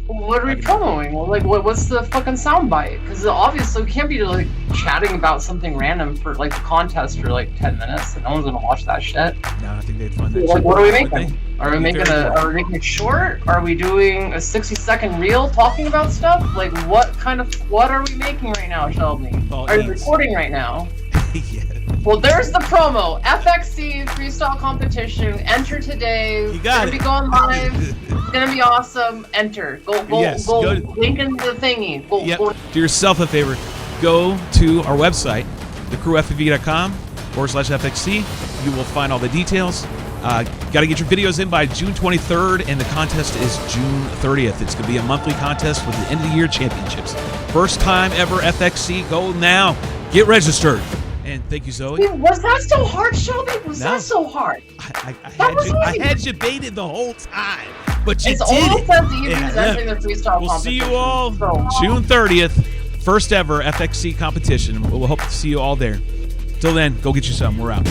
What are we promoting? Like, what's the fucking soundbite? Because obviously we can't be like chatting about something random for like the contest for like 10 minutes, and no one's gonna watch that shit. No, I think they'd find that. Like, shit. what are we making? Are we making it short? Are we doing a 60-second reel talking about stuff? Like, what are we making right now, Shelby? Are you recording right now? Yeah. Well, there's the promo. FXC freestyle competition. Enter today. You got it. It's gonna be going live. It's gonna be awesome. Enter. Go. Link in the thingy. Go. Do yourself a favor. Go to our website, thecrewfv.com/FXC. You will find all the details. Got to get your videos in by June 23rd, and the contest is June 30th. It's going to be a monthly contest with the end of the year championships. First time ever FXC. Go now. Get registered. And thank you, Zoe. Dude, was that so hard, Shelby? Was that so hard? I had you baited the whole time, but you it's did almost as easy as entering the freestyle We'll competition. see you all June 30th, first ever FXC competition. We'll hope to see you all there. Till then, go get you some. We're out.